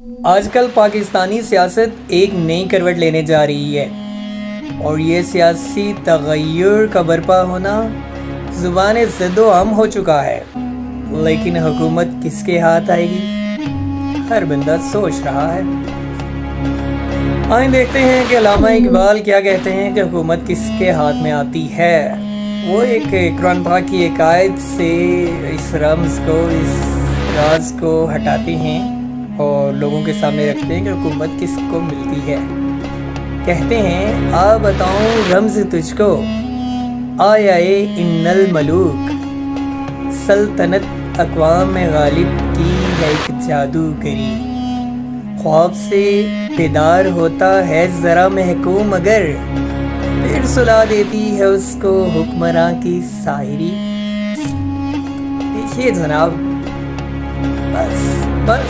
آج کل پاکستانی سیاست ایک نئی کروٹ لینے جا رہی ہے اور یہ سیاسی تغیر کا برپا ہونا زبان زد و عام ہو چکا ہے، لیکن حکومت کس کے ہاتھ آئے گی؟ ہر بندہ سوچ رہا ہے۔ آئیں دیکھتے ہیں کہ علامہ اقبال کیا کہتے ہیں کہ حکومت کس کے ہاتھ میں آتی ہے۔ وہ ایک قرآن پاک کی ایک آیت سے اس رمز کو، اس راز کو ہٹاتے ہیں اور لوگوں کے سامنے رکھتے ہیں کہ حکومت کس کو ملتی ہے۔ کہتے ہیں آ بتاؤں رمز تجھ کو، آیا ان الملوک، سلطنت اقوام غالب کی ہے ایک جادوگری، خواب سے بیدار ہوتا ہے ذرا محکوم مگر، پھر سلا دیتی ہے اس کو حکمراں کی ساحری۔ دیکھیے جناب، بس